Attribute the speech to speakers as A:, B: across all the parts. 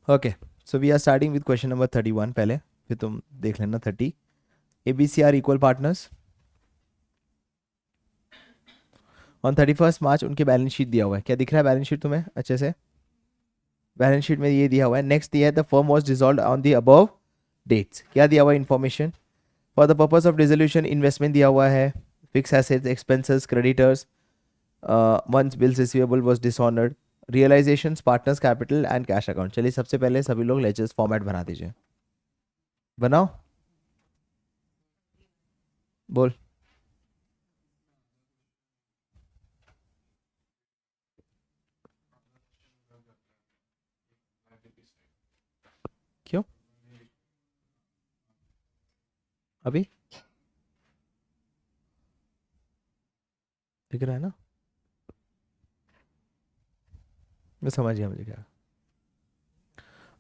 A: Okay, so we are starting with question number 31 पहले, फिर तुम देख लेना 30। ABC are equal partners. On 31 March उनके बैलेंस शीट दिया हुआ है, क्या दिख रहा है बैलेंस शीट तुम्हें अच्छे से? बैलेंस शीट में ये दिया हुआ है, नेक्स्ट दिया है the firm was dissolved on the above dates. क्या दिया हुआ है information? For the purpose of dissolution investment दिया हुआ है, fix assets, expenses, creditors, once bills receivable was dishonoured, realisations, partners capital and cash account. चलिए सबसे पहले सभी लोग लेजर्स फॉर्मेट बना दीजिए। बनाओ, बोल। क्यों? अभी दिख रहा है ना? मैं समझ गया, मुझे क्या।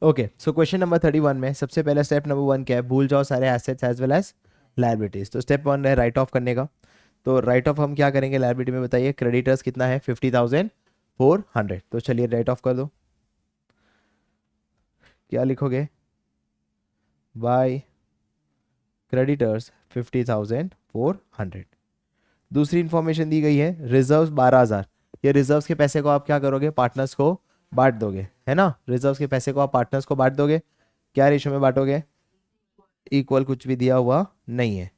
A: ओके, सो क्वेश्चन नंबर 31 में सबसे पहला स्टेप नंबर 1 क्या है? भूल जाओ सारे assets as well as liabilities. तो स्टेप 1 है राइट ऑफ करने का। तो राइट ऑफ हम क्या करेंगे लायबिलिटी में, बताइए। क्रेडिटर्स कितना है? 50,400। तो चलिए राइट ऑफ कर दो। क्या लिखोगे? By creditors 50,400। दूसरी इंफॉर्मेशन दी गई है रिजर्व्स 12,000। ये रिजर्व्स के पैसे को आप क्या करोगे? पार्टनर्स को बांट दोगे, है ना? रिजर्व्स के पैसे को आप पार्टनर्स को बांट दोगे। क्या रेशो में बांटोगे? इक्वल, कुछ भी दिया हुआ नहीं है।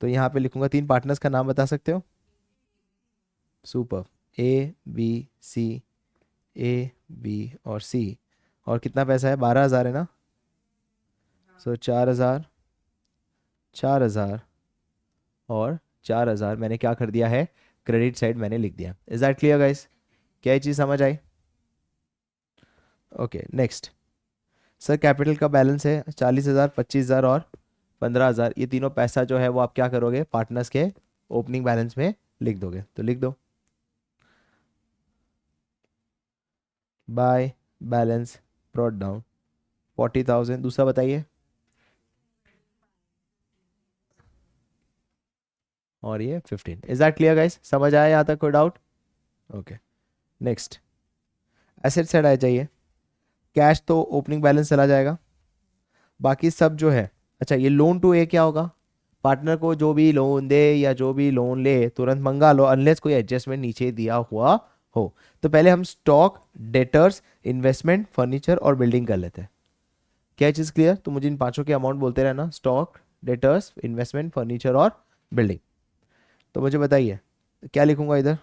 A: तो यहाँ पे लिखूंगा, तीन पार्टनर्स का नाम बता सकते हो? सुपर। ABC, AB और C। और कितना पैसा है? 12,000 है ना? सो 4,000, 4,000 और 4,000 मैंने क्या कर दिया है? क्रेडिट साइड मैंने लिख दिया। Is that clear guys? क्या ये चीज़ समझ आई? Okay, next. सर कैपिटल का बैलेंस है 40,000, 25,000 और 15,000। ये तीनों पैसा जो है वो आप क्या करोगे? पार्टनर्स के ओपनिंग बैलेंस में लिख दोगे। तो लिख दो, बाय बैलेंस ब्रॉट डाउन 40,000। दूसरा बताइए। और ये 15। Is that clear guys? समझ आया यहाँ तक? कोई doubt? Okay, next. Asset side आ जाइए। कैश तो ओपनिंग बैलेंस चला जाएगा, बाकी सब जो है। अच्छा, ये लोन टू ए क्या होगा? पार्टनर को जो भी लोन दे या जो भी लोन ले तुरंत मंगा लो, अनलेस कोई एडजस्टमेंट नीचे दिया हुआ हो। तो पहले हम स्टॉक, डेटर्स, इन्वेस्टमेंट, फर्नीचर और बिल्डिंग कर लेते हैं। क्या चीज़ क्लियर? तो मुझे इन पांचों के अमाउंट बोलते रहना, स्टॉक, डेटर्स, इन्वेस्टमेंट, फर्नीचर और बिल्डिंग। तो मुझे बताइए क्या लिखूंगा इधर?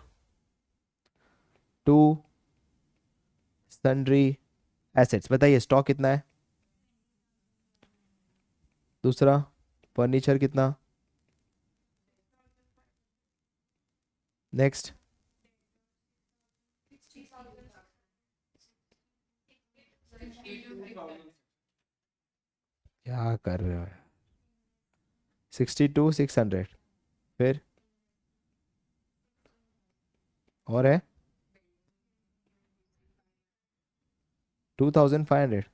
A: To sundry assets. बताइए स्टॉक कितना है? दूसरा फर्नीचर कितना? नेक्स्ट। क्या कर रहे हो? 62,600। फिर और है 2,500।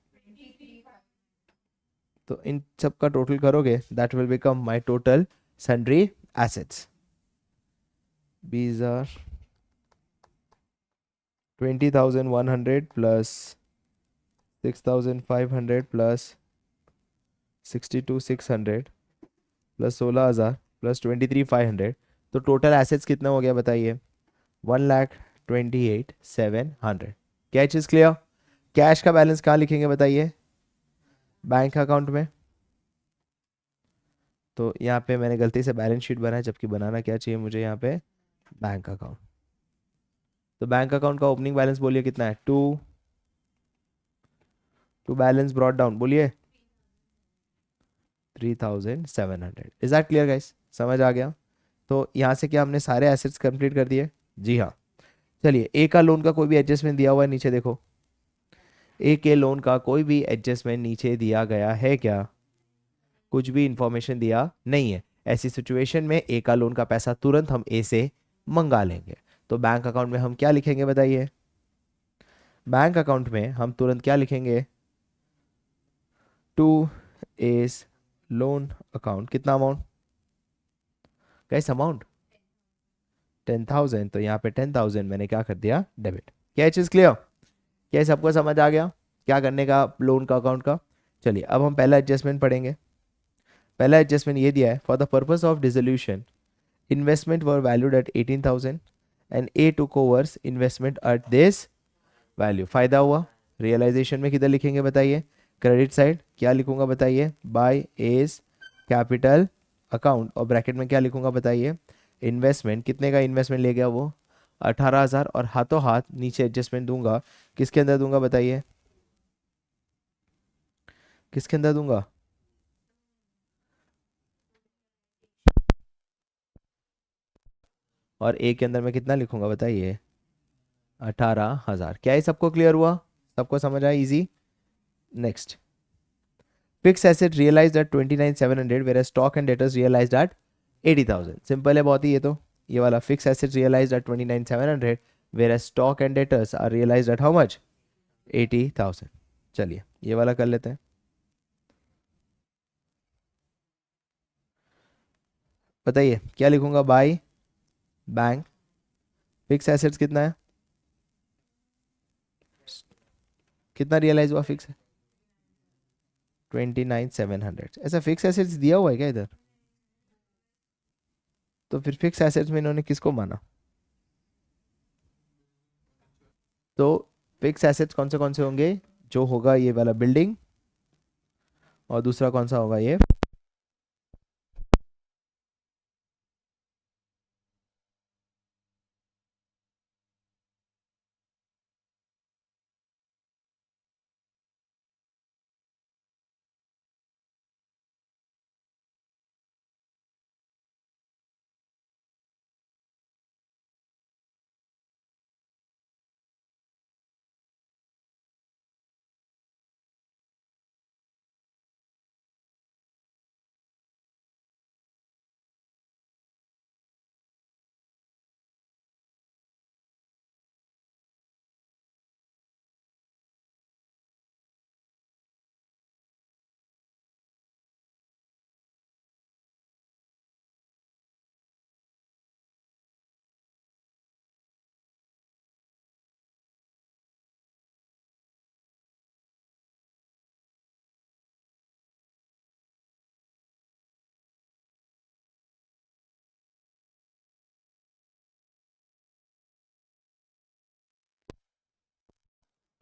A: तो इन सब का टोटल करोगे, that will become my total sundry assets. These are 20,100 plus 6,500 plus 62,600 plus 16,000 plus 23,500। तो टोटल एसेट्स कितना हो गया बताइए? 1,28,700। क्या चीज़ क्लियर? कैश का बैलेंस कहाँ लिखेंगे बताइए? बैंक अकाउंट में। तो यहाँ पे मैंने गलती से बैलेंस शीट बनाया, जबकि बनाना क्या चाहिए मुझे यहाँ पे? Bank account. तो बैंक अकाउंट का ओपनिंग बैलेंस बोलिए कितना है? टू बैलेंस ब्रॉट डाउन बोलिए 3,700। Is that clear guys? समझ आ गया? तो यहाँ से क्या हमने सारे एसेट्स कंप्लीट कर दिए? जी हाँ। चलिए, ए का लोन का कोई भी एडजस्टमेंट दिया हुआ है नीचे देखो। ए के लोन का कोई भी एडजस्टमेंट नीचे दिया गया है क्या? कुछ भी इंफॉर्मेशन दिया नहीं है। ऐसी सिचुएशन में ए का लोन का पैसा तुरंत हम ए से मंगा लेंगे। तो बैंक अकाउंट में हम क्या लिखेंगे बताइए? बैंक अकाउंट में हम तुरंत क्या लिखेंगे? To S loan account. कितना अमाउंट? कैसे अमाउंट? 10,000। तो यहाँ पे 10,000 मैंने क्या कर दिया? डेबिट। क्या चीज़ क्लियर? क्या सबको समझ आ गया? क्या करने का लोन का अकाउंट का। चलिए अब हम पहला एडजस्टमेंट पढ़ेंगे। पहला एडजस्टमेंट ये दिया है, for the purpose of dissolution investment were valued at 18,000 and A took overs investment at this value. फायदा हुआ। रियलाइजेशन में किधर लिखेंगे बताइए, क्रेडिट साइड क्या लिखूंगा बताइए, बाय एज कैपिटल अकाउंट, और ब्रैकेट में क्या लिखूंगा बताइए, इन्वेस्टमेंट। कितने का इन्वेस्टमेंट ले गया वो, 18,000, और हाथों हाथ नीचे एडजस्टमेंट दूंगा, किसके अंदर दूंगा बताइए, किसके अंदर दूंगा, और ए के अंदर मैं कितना लिखूंगा बताइए, 18,000। क्या ये सबको क्लियर हुआ, सबको समझ आया, easy. Next, fix asset realised at 29,700 where stock and debtors realised at 80,000। Simple है बहुत ही ये तो, ये वाला fix asset realised at 29,700 where stock and debtors are realised at how much, 80,000। चलिए ये वाला कर लेते हैं। बताइए क्या लिखूंगा, बाय बैंक, फिक्स एसेट्स कितना है, कितना रियलाइज हुआ फिक्स, 29,700। ऐसा फिक्स एसेट्स दिया हुआ है क्या इधर, तो फिर फिक्स एसेट्स में इन्होंने किसको माना, तो फिक्स एसेट्स कौन से होंगे, जो होगा ये वाला बिल्डिंग, और दूसरा कौन सा होगा ये,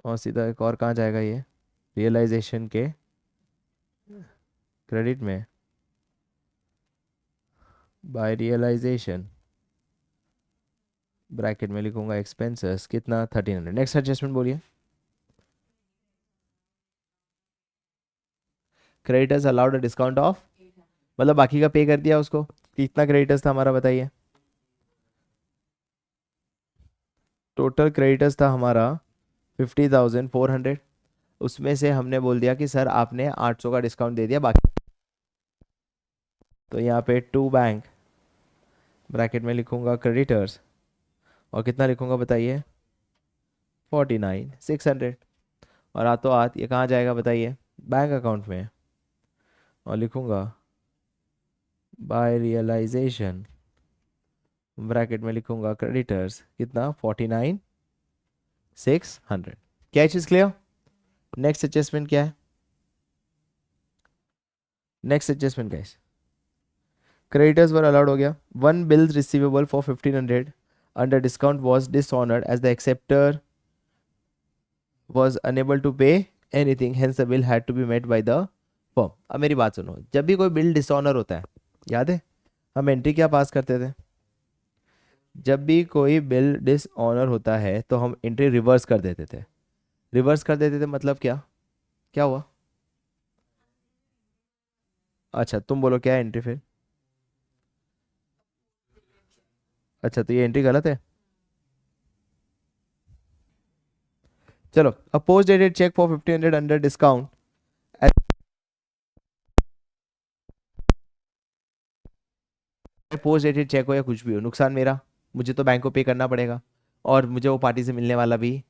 A: और सीधा एक और कहाँ जाएगा ये, रियलाइजेशन के क्रेडिट में, बाय रियलाइजेशन ब्रैकेट में लिखूंगा एक्सपेंसेस कितना, 1,300। नेक्स्ट एडजस्टमेंट बोलिए, creditors allowed a discount of, मतलब बाकी का पे कर दिया उसको, कितना क्रेडिटर्स था हमारा बताइए, टोटल क्रेडिटर्स था हमारा 50,400, उसमें से हमने बोल दिया कि सर आपने 800 का डिस्काउंट दे दिया बाकी, तो यहाँ पे टू बैंक ब्रैकेट में लिखूंगा क्रेडिटर्स, और कितना लिखूंगा बताइए, 49,600, और हाथों हाथ ये कहाँ जाएगा बताइए, बैंक अकाउंट में, और लिखूंगा बाय रियलाइजेशन ब्रैकेट में लिखूंगा क्रेडिटर्स कितना, 49,600। क्या चीज़ क्लियर। नेक्स्ट एडजस्टमेंट क्या है, next adjustment guys, creditors were allowed हो गया, one bill receivable for 1,500 under discount was dishonoured as the acceptor was unable to pay anything, hence the bill had to be met by the firm। अब मेरी बात सुनो, जब भी कोई bill dishonour होता है, याद है हम एंट्री क्या पास करते थे, जब भी कोई बिल डिसऑनर होता है तो हम एंट्री रिवर्स कर देते थे। रिवर्स कर देते थे मतलब क्या, क्या हुआ, अच्छा तुम बोलो क्या है एंट्री फिर, अच्छा तो ये एंट्री गलत है। चलो, अ post dated cheque for 1,500 under discount, post dated cheque हो या कुछ भी हो, नुकसान मेरा, मुझे तो बैंक को पे करना पड़ेगा, और मुझे वो पार्टी से मिलने वाला भी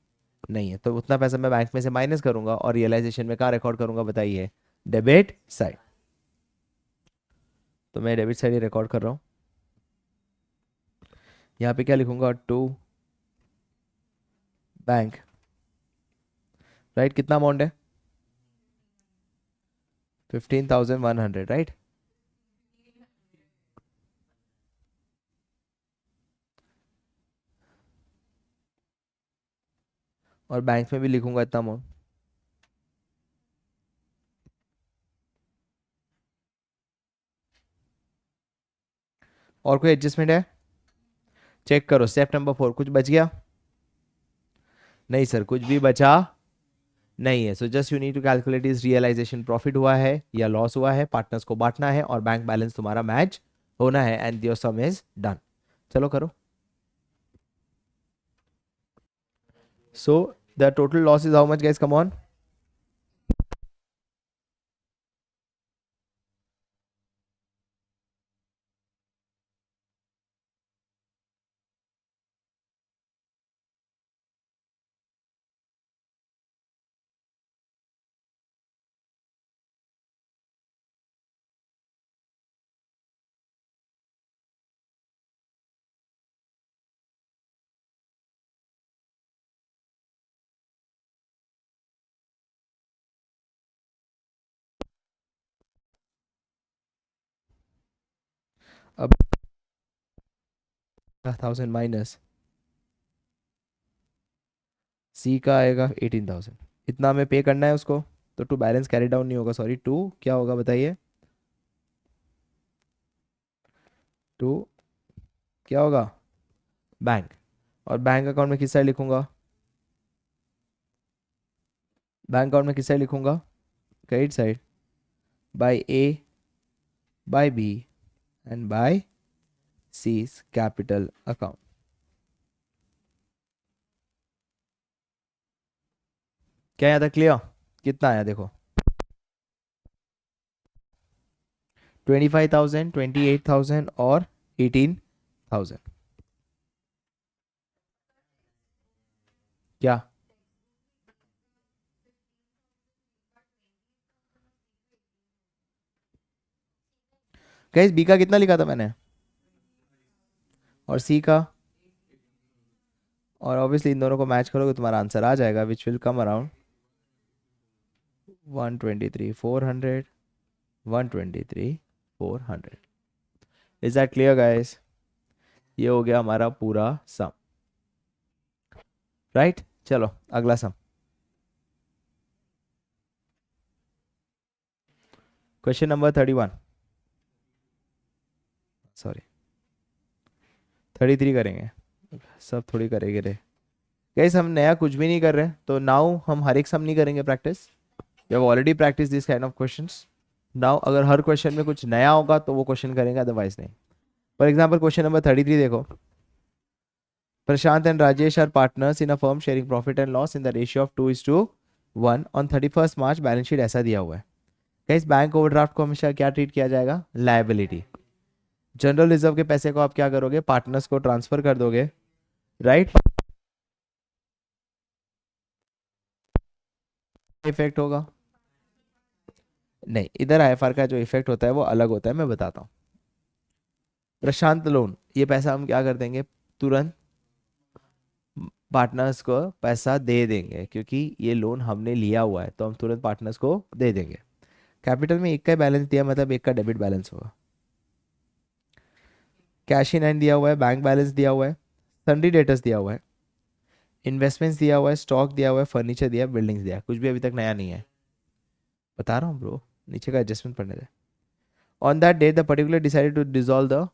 A: नहीं है, तो उतना पैसा मैं बैंक में से माइनस करूंगा, और रियलाइजेशन में कहाँ रिकॉर्ड करूंगा बताइए, डेबिट साइड। तो मैं डेबिट साइड ही रिकॉर्ड कर रहा हूँ, यहाँ पे क्या लिखूंगा, टू बैंक राइट, कितना अमाउंट है? 15,100, राइट। और बैंक में भी लिखूंगा इतना अमाउंट। और कोई एडजस्टमेंट है? चेक करो स्टेप नंबर 4, कुछ बच गया? नहीं सर, कुछ भी बचा नहीं है। So just you need to calculate is realisation profit हुआ है या लॉस हुआ है, पार्टनर्स को बांटना है और बैंक बैलेंस तुम्हारा मैच होना है and your some is done. चलो करो। So the total loss is how much guys, come on? अब 1000 माइनस सी का आएगा 18,000, इतना हमें पे करना है उसको। तो टू बैलेंस कैरी डाउन नहीं होगा, सॉरी, टू क्या होगा बताइए? टू क्या होगा? बैंक। और बैंक अकाउंट में किस साइड लिखूंगा? बैंक अकाउंट में किस साइड लिखूंगा? Credit side, by A, by B and by C's capital account. क्या आया था? क्लियर? कितना आया देखो? 25,000, 28,000 और 18,000। क्या? गाइस बी का कितना लिखा था मैंने? और सी का? और ऑब्वियसली इन दोनों को मैच करोगे तुम्हारा आंसर आ जाएगा, which will come around 123,400, 123,400। Is that clear guys? ये हो गया हमारा पूरा सम, राइट। चलो अगला सम, क्वेश्चन नंबर 31, सॉरी 33 करेंगे, सब थोड़ी करेंगे रे। गाइस हम नया कुछ भी नहीं कर रहे, तो नाउ हम हर एक सम नहीं करेंगे practice. We have already practice this kind of questions. Now अगर हर क्वेश्चन में कुछ नया होगा तो वो क्वेश्चन करेंगे, अदरवाइज नहीं। फॉर एग्जाम्पल क्वेश्चन नंबर 33 देखो। Prashant and Rajesh are partners in a firm sharing profit and loss in the ratio of 2:1 on 31 March. Balance sheet ऐसा दिया हुआ है। गाइस बैंक ओवरड्राफ्ट को हमेशा क्या ट्रीट किया जाएगा? लायबिलिटी। जनरल रिजर्व के पैसे को आप क्या करोगे? पार्टनर्स को ट्रांसफर कर दोगे, राइट। इफेक्ट होगा? नहीं, इधर आईएफआर का जो इफेक्ट होता है वो अलग होता है, मैं बताता हूँ। प्रशांत लोन, ये पैसा हम क्या कर देंगे? तुरंत पार्टनर्स को पैसा दे देंगे, क्योंकि ये लोन हमने लिया हुआ है तो हम तुरंत पार्टनर्स को दे देंगे। कैपिटल में एक का बैलेंस दिया, मतलब एक का डेबिट बैलेंस होगा। कैश इन हैंड दिया हुआ है, बैंक बैलेंस दिया हुआ है, सन्ड्री डेटर्स दिया हुआ है, इन्वेस्टमेंट्स दिया हुआ है, स्टॉक दिया हुआ है, फर्नीचर दिया है, बिल्डिंग्स दिया है। कुछ भी अभी तक नया नहीं है, बता रहा हूँ ब्रो, नीचे का एडजस्टमेंट पढ़ने दे। On that date the particular decided to dissolve the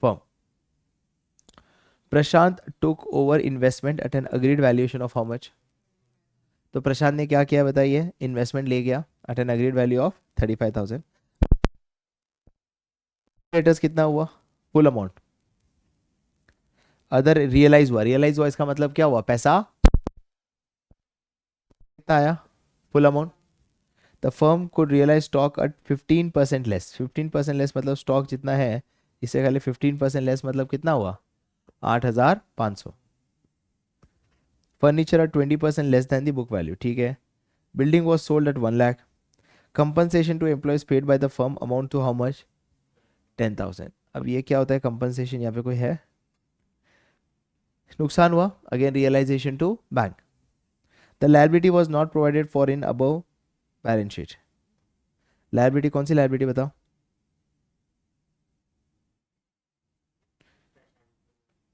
A: firm. Prashant took over investment at an agreed valuation of how much? तो प्रशांत ने क्या किया बताइए? इन्वेस्टमेंट ले गया at an agreed value of 35,000। Debtors कितना हुआ? Full amount. अदर रियलाइज हुआ, रियलाइज हुआ इसका मतलब क्या हुआ? पैसा कितना आया? Full amount. The firm could realise stock at 15% less. 15% less मतलब स्टॉक जितना है इससे खाली 15% लेस, मतलब कितना हुआ? 8,500। Furniture at 20% less than the book value, ठीक है। Building was sold at 1 lakh. Compensation to employees paid by the firm amount to how much? 10,000। अब ये क्या होता है कंपनसेशन? यहाँ पे कोई है? नुकसान हुआ, again realisation to bank. The liability was not provided for in above balance sheet. Liability कौन सी लायबिलिटी बताओ?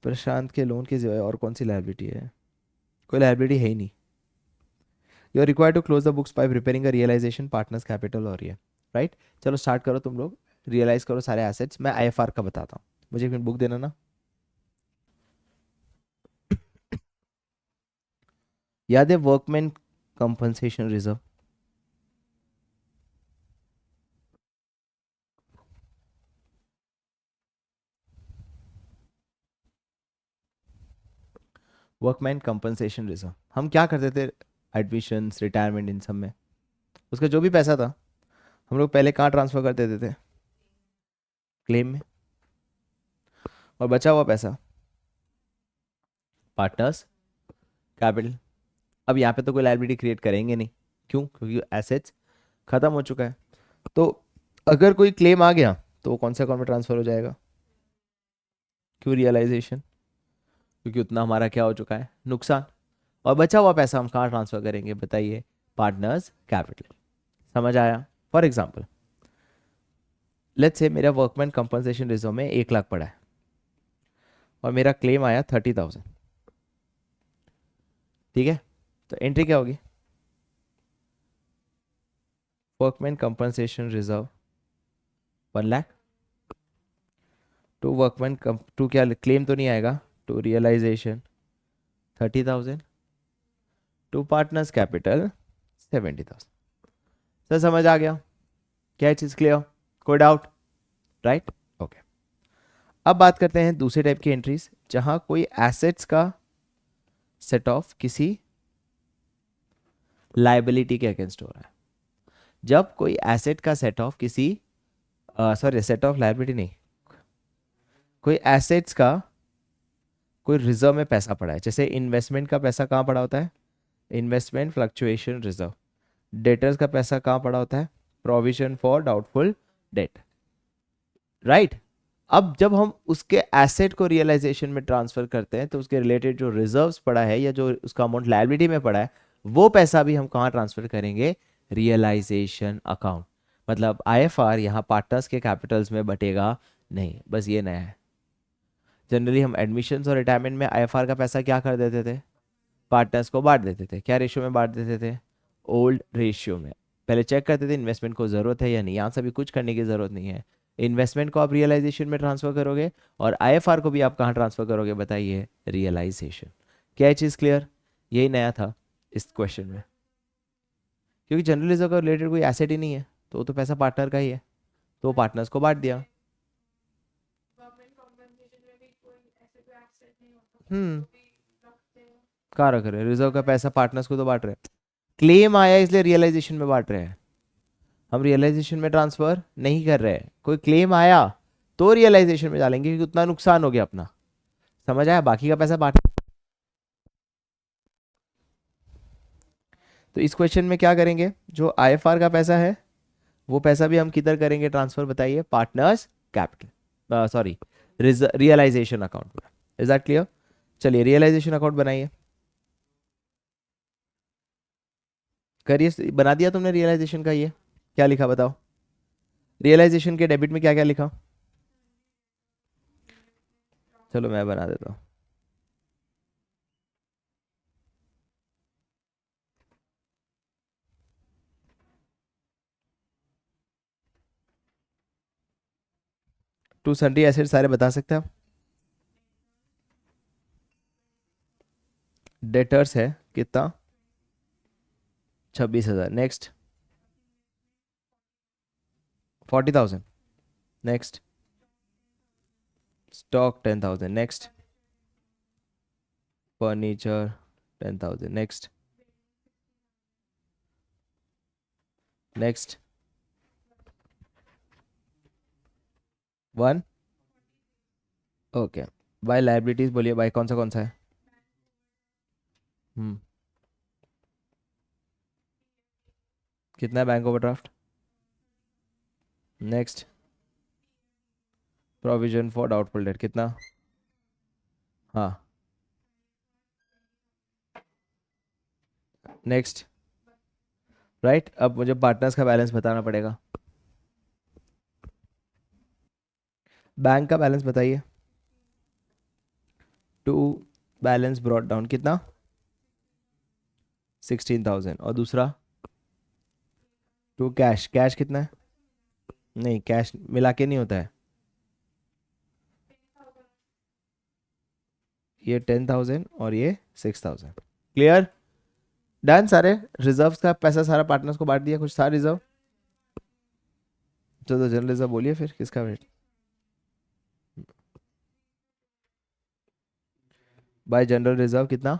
A: प्रशांत के लोन के सिवाय और कौन सी लायबिलिटी है? कोई लायबिलिटी है ही नहीं। You are required to close the books by preparing a realisation partners capital और ये राइट। चलो स्टार्ट करो तुम लोग, रियलाइज करो सारे एसेट्स। मैं आईएफआर का बताता हूँ, मुझे एक मिनट बुक देना ना। याद है workman compensation reserve? Workman compensation reserve हम क्या करते थे एडमिशन्स रिटायरमेंट इन सब में? उसका जो भी पैसा था हम लोग पहले कहाँ ट्रांसफर कर देते थे? क्लेम में। और बचा हुआ पैसा पार्टनर्स कैपिटल। अब यहाँ पे तो कोई लायबिलिटी क्रिएट करेंगे नहीं, क्यों? क्योंकि एसेट्स खत्म हो चुका है। तो अगर कोई क्लेम आ गया तो वो कौन से अकाउंट में ट्रांसफर हो जाएगा? क्यों? रियलाइजेशन। क्योंकि उतना हमारा क्या हो चुका है? नुकसान। और बचा हुआ पैसा हम कहाँ ट्रांसफर करेंगे बताइए? Partners capital. समझ आया? फॉर एग्जाम्पल लेट्स से मेरा वर्कमैन कंपनसेशन रिजर्व में 1 लाख पड़ा है और मेरा क्लेम आया 30,000। ठीक है, तो एंट्री क्या होगी? Workman compensation reserve 1 lakh to workman to क्या क्लेम तो नहीं आएगा, to realisation 30,000 to partners capital 70,000। Sir समझ आ गया? क्या चीज़ क्लियर? कोई डाउट? Right, okay. अब बात करते हैं दूसरे टाइप की एंट्रीज जहां कोई एसेट्स का सेट ऑफ किसी लाइबिलिटी के अगेंस्ट हो रहा है। जब कोई एसेट का सेट ऑफ किसी सॉरी सेट ऑफ लाइबिलिटी नहीं, कोई एसेट्स का कोई रिजर्व में पैसा पड़ा है। जैसे इन्वेस्टमेंट का पैसा कहाँ पड़ा होता है? Investment fluctuation reserve. डेटर्स का पैसा कहाँ पड़ा होता है? Provision for doubtful date. Right. अब जब हम उसके एसेट को रियलाइजेशन में ट्रांसफर करते हैं तो उसके रिलेटेड जो रिजर्व्स पड़ा है या जो उसका अमाउंट लायबिलिटी में पड़ा है वो पैसा भी हम कहाँ ट्रांसफर करेंगे? Realisation account. मतलब आईएफआर यहाँ पार्टनर्स के कैपिटल्स में बटेगा नहीं, बस ये नया है। जनरली हम एडमिशन्स और रिटायरमेंट में आईएफआर का पैसा क्या कर देते थे? पार्टनर्स को बांट देते थे। क्या रेशियो में बांट देते थे? ओल्ड रेशियो में। पहले चेक करते थे इन्वेस्टमेंट को ज़रूरत है या नहीं। यहाँ से भी कुछ करने की ज़रूरत नहीं है। इन्वेस्टमेंट को आप रियलाइजेशन में ट्रांसफर करोगे और आईएफआर को भी आप कहाँ ट्रांसफर करोगे बताइए? रियलाइजेशन। क्या ये चीज़ क्लियर? यही नया था इस क्वेश्चन में। क्योंकि जर्नलिज्म का रिलेटेड कोई एसेट ही नहीं है तो वो तो पैसा पार्टनर का ही है, तो पार्टनर्स को बांट दिया। हम्म, कहाँ रख रहे? रिजर्व का पैसा पार्टनर्स को तो बांट रहे। क्लेम आया इसलिए रियलाइजेशन में बांट रहे हैं, हम रियलाइजेशन में ट्रांसफर नहीं कर रहे हैं। कोई क्लेम आया तो रियलाइजेशन में डालेंगे क्योंकि उतना नुकसान हो गया अपना। समझ आया? बाकी का पैसा बांट। तो इस क्वेश्चन में क्या करेंगे? जो आईएफआर का पैसा है वो पैसा भी हम किधर करेंगे ट्रांसफर बताइए? Partners capital, sorry realisation account में। Is that clear? चलिए रियलाइजेशन अकाउंट बनाइए। करिए, बना दिया तुमने रियलाइजेशन का? ये क्या लिखा बताओ? रियलाइजेशन के डेबिट में क्या क्या लिखा? चलो मैं बना देता हूँ। टू सन्ड्री एसेट सारे बता सकते हैं आप? डेटर्स है कितना? 26,000। Next 40,000। Next stock 10,000। Next furniture 10,000। Next next 1। Okay, by liabilities बोलिए, बाय कौन सा है? हम्म, कितना है bank overdraft? Next provision for doubtful debt कितना? हाँ, नेक्स्ट, राइट। अब मुझे पार्टनर्स का बैलेंस बताना पड़ेगा। बैंक का बैलेंस बताइए। टू बैलेंस ब्रॉट डाउन कितना? 16,000। और दूसरा टू कैश, कैश कितना है? नहीं, कैश मिला के नहीं होता है। ये 10,000 और ये 6,000। क्लियर? डन। सारे रिजर्व्स का पैसा सारा पार्टनर्स को बांट दिया। कुछ था रिजर्व? चलो जनरल रिजर्व बोलिए फिर, किसका वेट? बाय जनरल रिजर्व कितना?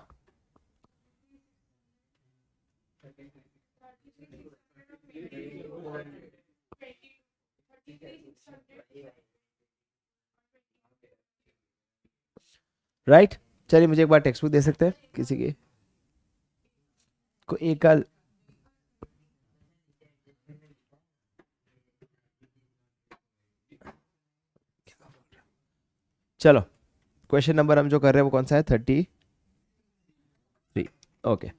A: राइट। चलिए मुझे एक बार टेक्स्ट बुक दे सकते हैं किसी की को एक का? चलो, क्वेश्चन नंबर हम जो कर रहे हैं वो कौन सा है? 33। ओके।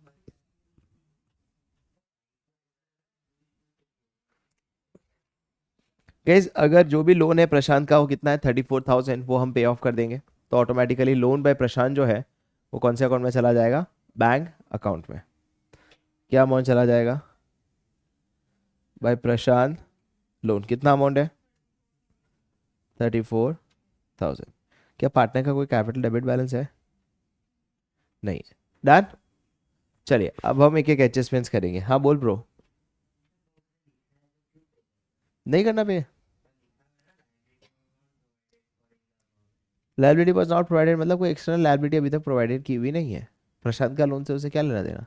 A: गाइस, अगर जो भी लोन है प्रशांत का वो कितना है? 34,000, वो हम पे ऑफ कर देंगे। तो ऑटोमेटिकली लोन बाय प्रशांत जो है वो कौन से अकाउंट में चला जाएगा? बैंक अकाउंट में। क्या अमाउंट चला जाएगा बाय प्रशांत? लोन कितना अमाउंट है? 34,000। क्या पार्टनर का कोई कैपिटल डेबिट बैलेंस है? नहीं। डन। चलिए अब हम एक एक एडजस्टमेंट्स करेंगे। हाँ बोल ब्रो। नहीं करना पे? लायबिलिटी वाज नॉट प्रोवाइडेड मतलब कोई एक्सटर्नल लायबिलिटी अभी तक प्रोवाइडेड की हुई नहीं है। प्रशांत का लोन से उसे क्या लेना देना?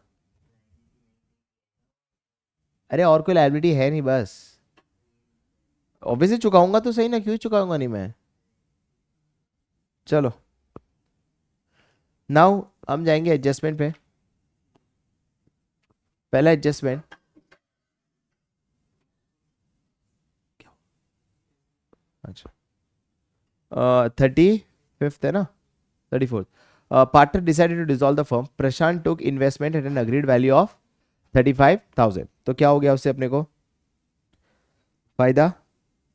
A: अरे और कोई लायबिलिटी है नहीं बस। ऑब्वियसली चुकाऊंगा तो सही ना, क्यों चुकाऊंगा नहीं मैं? चलो नाउ हम जाएंगे एडजस्टमेंट पे। पहला एडजस्टमेंट, अच्छा 35th है ना? 34th। Partner decided to dissolve the firm. Prashant took investment at an agreed value of 35,000। तो क्या हो गया उससे अपने को फायदा?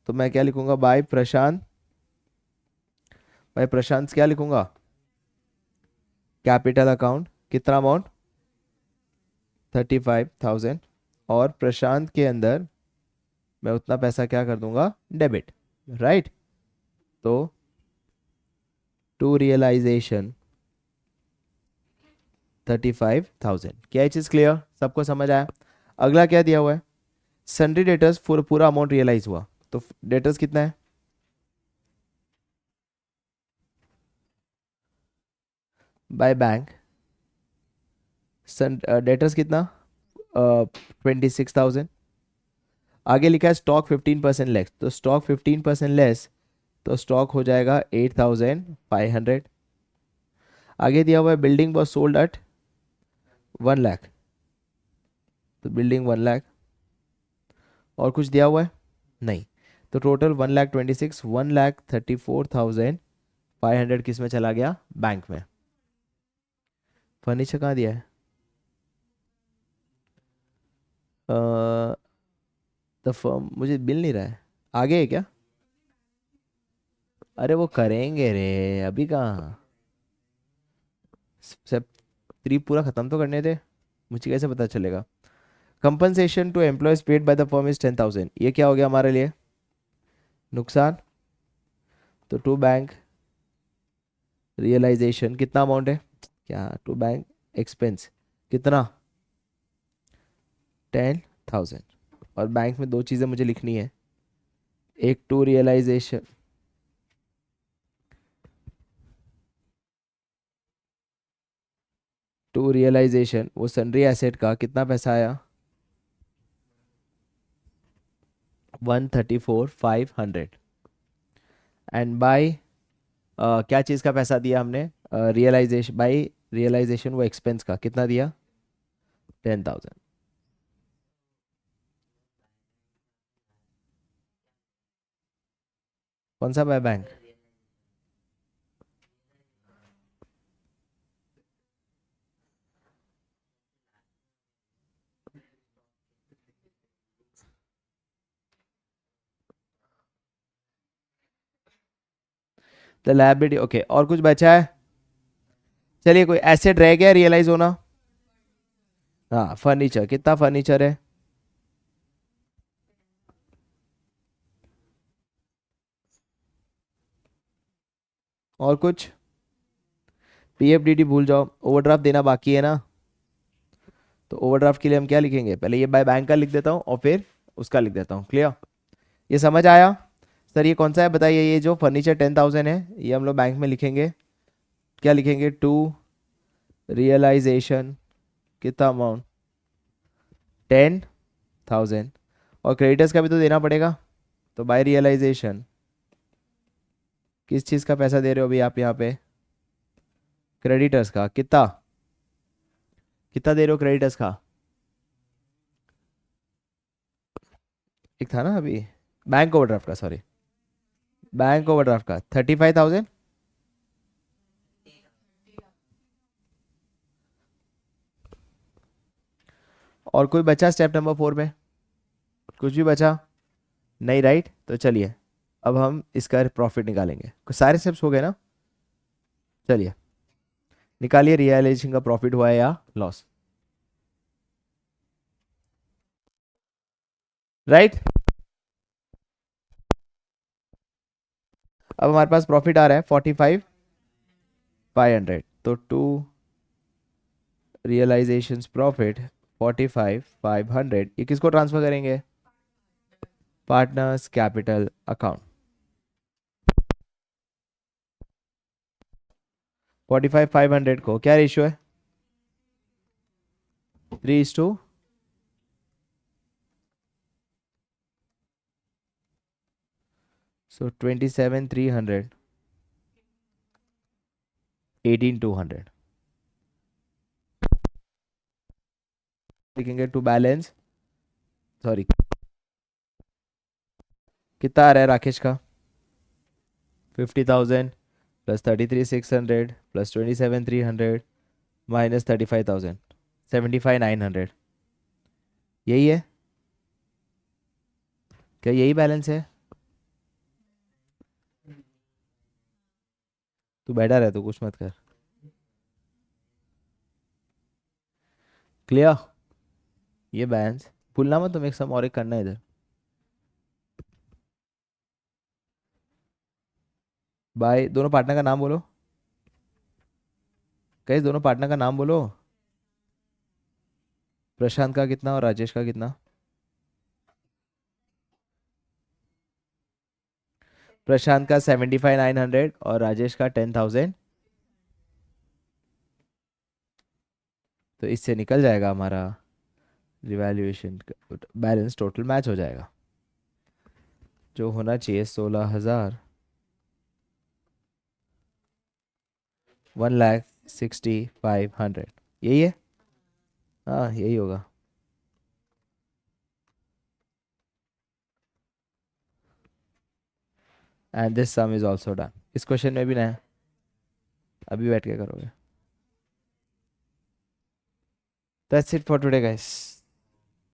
A: तो मैं क्या लिखूंगा? बाय प्रशांत, बाय प्रशांत क्या लिखूंगा? कैपिटल अकाउंट कितना अमाउंट? 35,000। और प्रशांत के अंदर मैं उतना पैसा क्या कर दूंगा? डेबिट। राइट। तो टू रियलाइजेशन 35,000। क्या ये चीज़ क्लियर? सबको समझ आया? अगला क्या दिया हुआ है? सन्ड्री डेटर्स पूरा अमाउंट रियलाइज हुआ। तो डेटर्स कितना है बाय बैंक? डेटर्स कितना? 26,000। आगे लिखा है स्टॉक 15% लेस, तो स्टॉक 15% लेस, तो स्टॉक हो जाएगा 8,500। आगे दिया हुआ है building was sold at 1 lakh, तो बिल्डिंग 1 लाख। और कुछ दिया हुआ है? नहीं। तो टोटल 1,26,000, 1,34,500 किस में चला गया? बैंक में। फर्नीचर कहाँ दिया है? द फर्म मुझे मिल नहीं रहा है। आगे है क्या? अरे वो करेंगे रे, अभी कहाँ। सब 3 पूरा खत्म तो करने दे, मुझे कैसे पता चलेगा? Compensation to employees paid by the firm is 10,000। ये क्या हो गया हमारे लिए? नुकसान। तो टू बैंक रियलाइजेशन कितना अमाउंट है? क्या टू बैंक एक्सपेंस कितना? 10,000। और बैंक में दो चीज़ें मुझे लिखनी है। एक टू रियलाइजेशन, टू रियलाइजेशन वो सन्ड्री एसेट का कितना पैसा आया? 134,500। एंड बाय क्या चीज़ का पैसा दिया हमने? रियलाइजेशन, बाय रियलाइजेशन वो एक्सपेंस का कितना दिया? 10,000। कौन सा by bank? The liability okay, और कुछ बचा है? चलिए, कोई एसेट रह गया रियलाइज होना? हाँ, फर्नीचर, कितना फर्नीचर है? और कुछ? पीएफडीडी भूल जाओ, ओवरड्राफ्ट देना बाकी है ना, तो ओवरड्राफ्ट के लिए हम क्या लिखेंगे? पहले ये बाय बैंक का लिख देता हूँ और फिर उसका लिख देता हूँ। क्लियर? ये समझ आया? सर ये कौन सा है बताइए? ये जो फर्नीचर 10,000 है, ये हम लोग बैंक में लिखेंगे, क्या लिखेंगे? टू रियलाइजेशन, कितना अमाउंट? 10,000। और क्रेडिटर्स का भी तो देना पड़ेगा, तो बाय रियलाइजेशन किस चीज़ का पैसा दे रहे हो अभी आप यहाँ पे? क्रेडिटर्स का। कितना कितना दे रहे हो क्रेडिटर्स का? एक था ना अभी, बैंक ओवरड्राफ्ट का, सॉरी, बैंक ओवरड्राफ्ट का 35,000। और कोई बचा स्टेप नंबर 4 में? कुछ भी बचा नहीं, राइट? तो चलिए अब हम इसका प्रॉफिट निकालेंगे। सारे स्टेप्स हो गए ना? चलिए निकालिए, रियलाइजेशन का प्रॉफिट हुआ है या लॉस, राइट? अब हमारे पास प्रॉफिट आ रहा है 45,500, तो टू रियलाइजेशन प्रॉफिट 45,500, ये किसको ट्रांसफर करेंगे? Partners capital account. 45,500 को क्या रेशियो है? 3:, सो 27,300, 18,200 लिखेंगे टू बैलेंस, सॉरी, कितना आ रहा है राकेश का? 50,000 प्लस 33,600 प्लस 27,300 माइनस 35,000, 75,900, यही है क्या? यही बैलेंस है? तू बैठा रहे तो कुछ मत कर। क्लियर? ये बैलेंस भूलना मत, तुम एक सम और एक करना है इधर। बाय, दोनों पार्टनर का नाम बोलो, कैसे दोनों पार्टनर का नाम बोलो। प्रशांत का कितना और राजेश का कितना? प्रशांत का 75,900 और राजेश का 10,000, तो इससे निकल जाएगा हमारा रिवैल्यूएशन बैलेंस, टोटल मैच हो जाएगा, जो होना चाहिए 16,000, 1,65,500, यही है? हाँ यही होगा। And this some is also done. इस क्वेश्चन में भी ना है, अभी बैठ के करोगे। That's it for today guys.